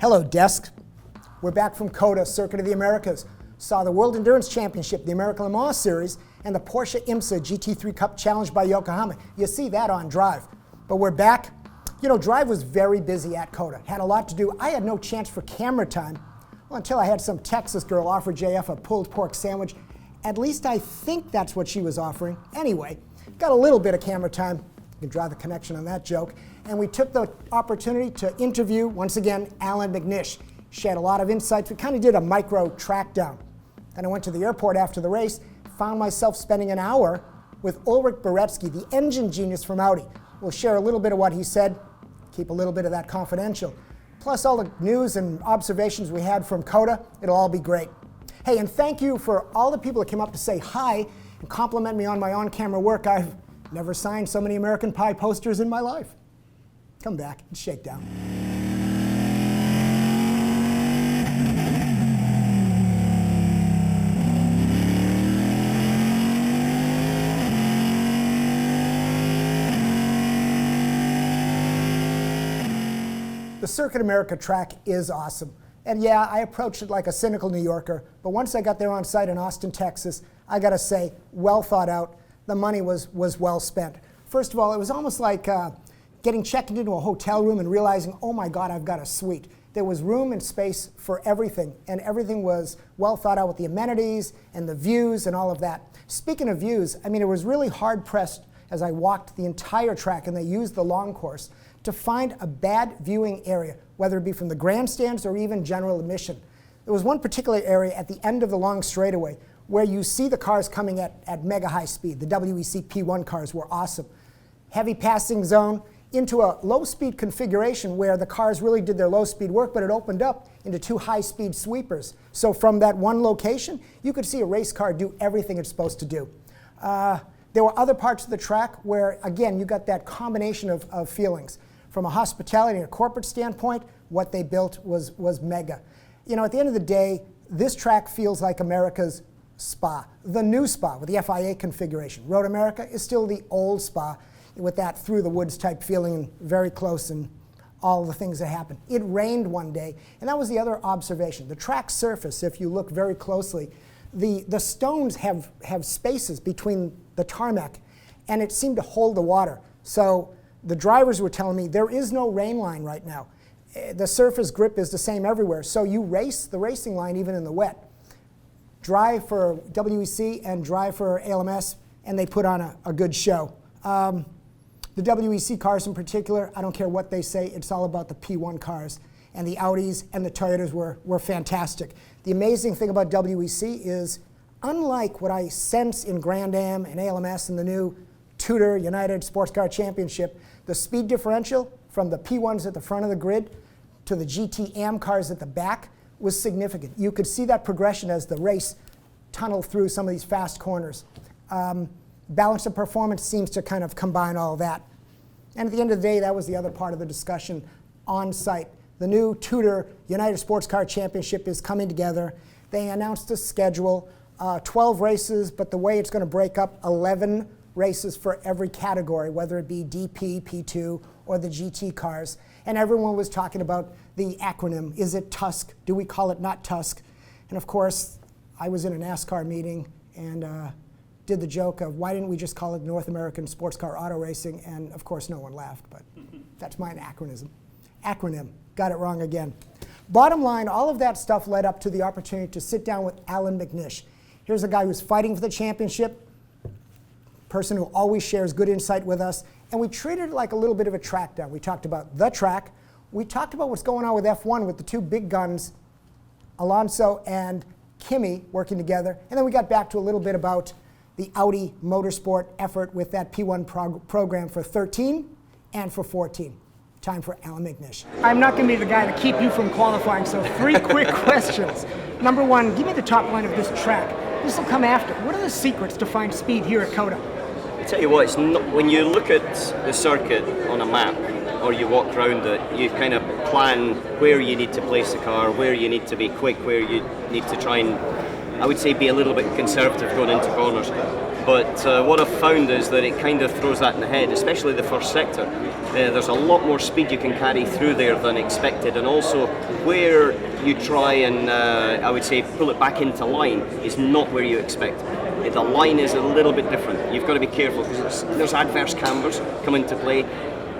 Hello, desk. We're back from COTA, Circuit of the Americas. Saw the World Endurance Championship, the American Le Mans Series, and the Porsche IMSA GT3 Cup Challenge by Yokohama. You see that on Drive. But we're back. You know, Drive was very busy at COTA. Had a lot to do. I had no chance for camera time. Well, until I had some Texas girl offer JF a pulled pork sandwich. At least I think that's what she was offering. Anyway, got a little bit of camera time. You can draw the connection on that joke. And we took the opportunity to interview, once again, Allan McNish. She had a lot of insights. We kind of did a micro track down. Then I went to the airport after the race, found myself spending an hour with Ulrich Baretsky, the engine genius from Audi. We'll share a little bit of what he said, keep a little bit of that confidential. Plus all the news and observations we had from COTA. It'll all be great. Hey, and thank you for all the people that came up to say hi and compliment me on my on-camera work. I've never signed so many American Pie posters in my life. Come back and ShakeDown. The Circuit America track is awesome. And yeah, I approached it like a cynical New Yorker, but once I got there on site in Austin, Texas, I gotta say, well thought out. The money was well spent. First of all, it was almost like getting checked into a hotel room and realizing, oh my God, I've got a suite. There was room and space for everything, and everything was well thought out with the amenities and the views and all of that. Speaking of views, I mean, it was really hard pressed as I walked the entire track, and they used the long course, to find a bad viewing area, whether it be from the grandstands or even general admission. There was one particular area at the end of the long straightaway where you see the cars coming at mega high speed. The WEC P1 cars were awesome. Heavy passing zone into a low speed configuration where the cars really did their low speed work, but it opened up into two high speed sweepers. So from that one location, you could see a race car do everything it's supposed to do. There were other parts of the track where, again, you got that combination of feelings. From a hospitality and a corporate standpoint, what they built was mega. You know, at the end of the day, this track feels like America's Spa, the new Spa with the FIA configuration. Road America is still the old Spa with that through the woods type feeling and very close and all the things that happened. It rained one day, and that was the other observation. The track surface, if you look very closely, the stones have spaces between the tarmac, and it seemed to hold the water. So the drivers were telling me there is no rain line right now. The surface grip is the same everywhere, so you race the racing line even in the wet. Drive for WEC and drive for ALMS, and they put on a good show. The WEC cars in particular, I don't care what they say, it's all about the P1 cars. And the Audis and the Toyotas were fantastic. The amazing thing about WEC is, unlike what I sense in Grand Am and ALMS and the new Tudor United Sports Car Championship, the speed differential from the P1s at the front of the grid to the GT Am cars at the back was significant. You could see that progression as the race tunneled through some of these fast corners. Balance of performance seems to kind of combine all that. And at the end of the day, that was the other part of the discussion on site. The new Tudor United Sports Car Championship is coming together. They announced a schedule, 12 races, but the way it's going to break up, 11 races for every category, whether it be DP, P2, or the GT cars. And everyone was talking about the acronym. Is it TUSC? Do we call it not TUSC? And of course, I was in a NASCAR meeting and did the joke of why didn't we just call it North American Sports Car Auto Racing? And of course, no one laughed, but that's my acronym. Got it wrong again. Bottom line, all of that stuff led up to the opportunity to sit down with Allan McNish. Here's a guy who's fighting for the championship, person who always shares good insight with us, and we treated it like a little bit of a track down. We talked about the track. We talked about what's going on with F1 with the two big guns, Alonso and Kimi working together, and then we got back to a little bit about the Audi motorsport effort with that P1 program for 13 and for 14. Time for Allan McNish. I'm not going to be the guy to keep you from qualifying, so 3 quick questions. Number one, give me the top line of this track. This will come after. What are the secrets to find speed here at COTA? I tell you what, it's not, when you look at the circuit on a map or you walk around it, you kind of plan where you need to place the car, where you need to be quick, where you need to try and, I would say, be a little bit conservative going into corners. But what I've found is that it kind of throws that in the head, especially the first sector. There's a lot more speed you can carry through there than expected, and also where you try and, I would say, pull it back into line is not where you expect. The line is a little bit different. You've got to be careful because there's adverse cambers come into play.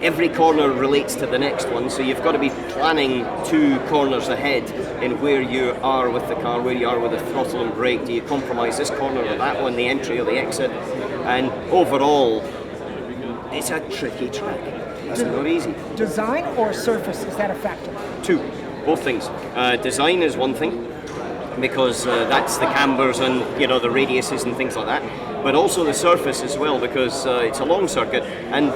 Every corner relates to the next one, so you've got to be planning 2 corners ahead in where you are with the car, where you are with the throttle and brake. Do you compromise this corner or that one, the entry or the exit? And overall, it's a tricky track. It's not easy. Design or surface, is that a factor? 2, both things. Design is one thing, because that's the cambers and the radiuses and things like that, but also the surface as well, because it's a long circuit and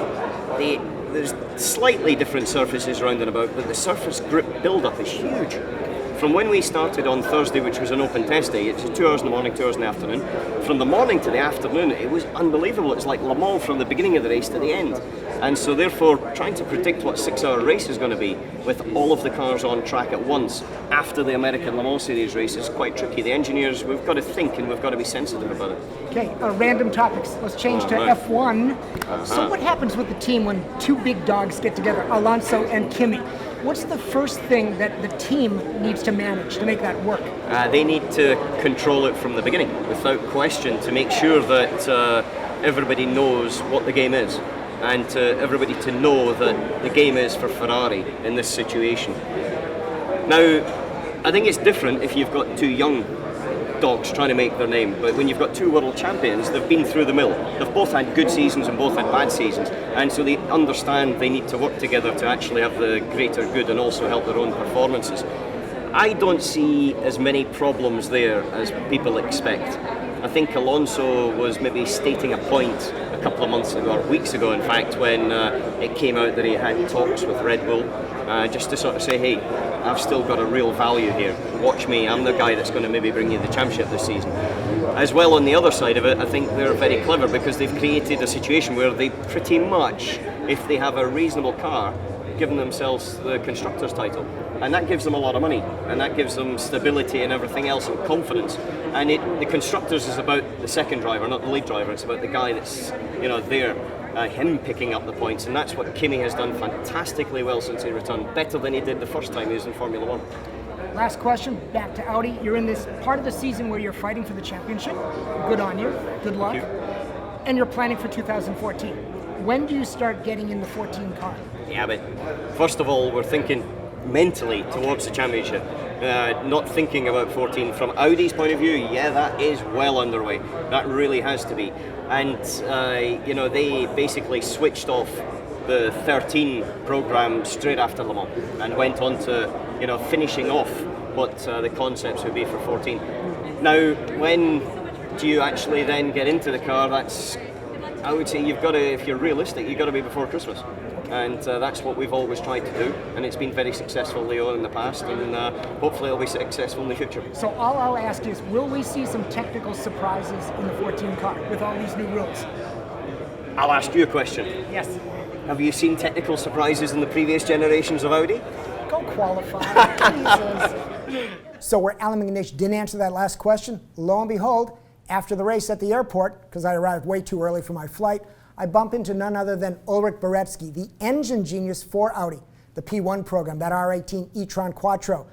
there's slightly different surfaces round and about, but the surface grip build-up is huge. From when we started on Thursday, which was an open test day, it's 2 hours in the morning, 2 hours in the afternoon. From the morning to the afternoon, it was unbelievable. It's like Le Mans from the beginning of the race to the end. And so therefore, trying to predict what 6-hour race is going to be with all of the cars on track at once after the American Le Mans Series race is quite tricky. The engineers, we've got to think and we've got to be sensitive about it. Okay, random topics. Let's change to right. F1. So what happens with the team when 2 big dogs get together, Alonso and Kimi? What's the first thing that the team needs to manage to make that work? They need to control it from the beginning, without question, to make sure that everybody knows what the game is, and everybody to know that the game is for Ferrari in this situation. Now, I think it's different if you've got 2 young dogs trying to make their name, but when you've got 2 world champions, they've been through the mill. They've both had good seasons and both had bad seasons, and so they understand they need to work together to actually have the greater good and also help their own performances. I don't see as many problems there as people expect. I think Alonso was maybe stating a point a couple of months ago, or weeks ago in fact, when it came out that he had talks with Red Bull, just to sort of say, hey, I've still got a real value here. Watch me, I'm the guy that's going to maybe bring you the championship this season. As well, on the other side of it, I think they're very clever because they've created a situation where they pretty much, if they have a reasonable car, given themselves the constructors title, and that gives them a lot of money, and that gives them stability and everything else and confidence. And the constructors is about the second driver, not the lead driver. It's about the guy that's there, him picking up the points, and that's what Kimi has done fantastically well since he returned, better than he did the first time he was in Formula 1. Last question, back to Audi. You're in this part of the season where you're fighting for the championship. Good on you. Good luck. Thank you. And you're planning for 2014. When do you start getting in the 14 car? Yeah, but first of all, we're thinking mentally towards the championship, not thinking about 14. From Audi's point of view, yeah, that is well underway. That really has to be. And, they basically switched off the 13 program straight after Le Mans and went on to, finishing off what the concepts would be for 14. Now, when do you actually then get into the car? I would say you've got to, if you're realistic, you've got to be before Christmas. And that's what we've always tried to do, and it's been very successful, Leo, in the past, and hopefully it'll be successful in the future. So all I'll ask is, will we see some technical surprises in the 14 car with all these new rules? I'll ask you a question. Yes. Have you seen technical surprises in the previous generations of Audi? Go qualify. Jesus. So where Allan McNish didn't answer that last question, lo and behold, after the race at the airport, because I arrived way too early for my flight, I bump into none other than Ulrich Baretsky, the engine genius for Audi, the P1 program, that R18 e-tron Quattro.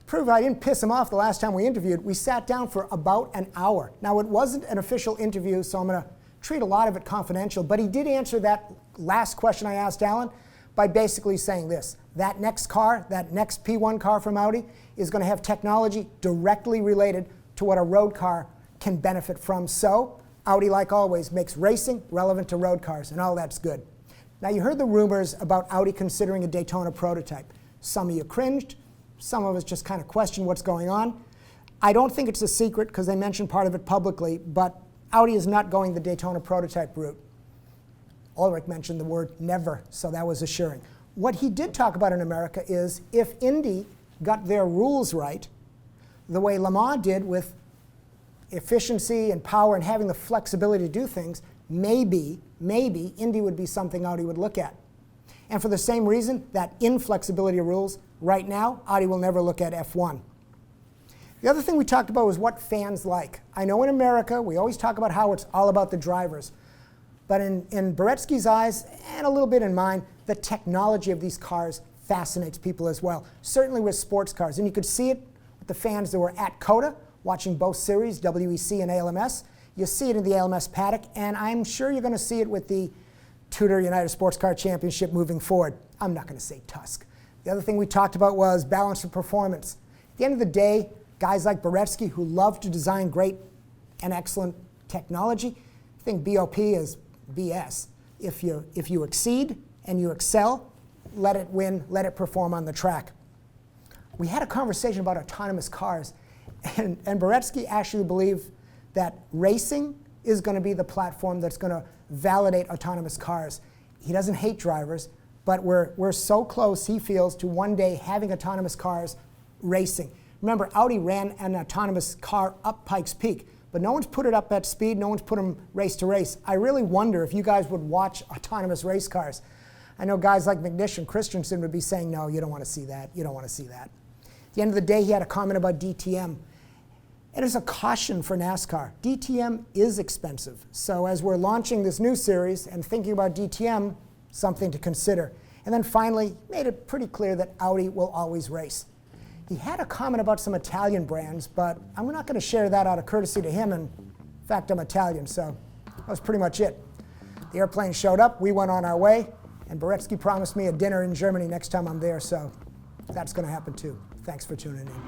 Prove I didn't piss him off the last time we interviewed, we sat down for about an hour. Now, it wasn't an official interview, so I'm going to treat a lot of it confidential, but he did answer that last question I asked Allan by basically saying this: that next car, that next P1 car from Audi, is going to have technology directly related to what a road car can benefit from. So Audi, like always, makes racing relevant to road cars, and all that's good. Now, you heard the rumors about Audi considering a Daytona prototype. Some of you cringed. Some of us just kind of questioned what's going on. I don't think it's a secret because they mentioned part of it publicly, but Audi is not going the Daytona prototype route. Ulrich mentioned the word never, so that was assuring. What he did talk about in America is if Indy got their rules right, the way Le Mans did with efficiency and power and having the flexibility to do things, maybe Indy would be something Audi would look at. And for the same reason, that inflexibility of rules, right now, Audi will never look at F1. The other thing we talked about was what fans like. I know in America, we always talk about how it's all about the drivers. But in Baretsky's eyes, and a little bit in mine, the technology of these cars fascinates people as well, certainly with sports cars. And you could see it with the fans that were at COTA, watching both series, WEC and ALMS. You see it in the ALMS paddock, and I'm sure you're going to see it with the Tudor United Sports Car Championship moving forward. I'm not going to say Tusk. The other thing we talked about was balance of performance. At the end of the day, guys like Baretsky, who love to design great and excellent technology, think BOP is BS. If you exceed and you excel, let it win, let it perform on the track. We had a conversation about autonomous cars, and Baretsky actually believed that racing is going to be the platform that's going to validate autonomous cars. He doesn't hate drivers, but we're so close, he feels, to one day having autonomous cars racing. Remember, Audi ran an autonomous car up Pikes Peak, but no one's put it up at speed, no one's put them race to race. I really wonder if you guys would watch autonomous race cars. I know guys like McNish and Kristensen would be saying, no, you don't want to see that, you don't want to see that. At the end of the day, he had a comment about DTM. It is a caution for NASCAR. DTM is expensive. So as we're launching this new series and thinking about DTM, something to consider. And then finally, made it pretty clear that Audi will always race. He had a comment about some Italian brands, but I'm not going to share that out of courtesy to him. And in fact, I'm Italian, so that was pretty much it. The airplane showed up, we went on our way, and Baretsky promised me a dinner in Germany next time I'm there, so that's going to happen too. Thanks for tuning in.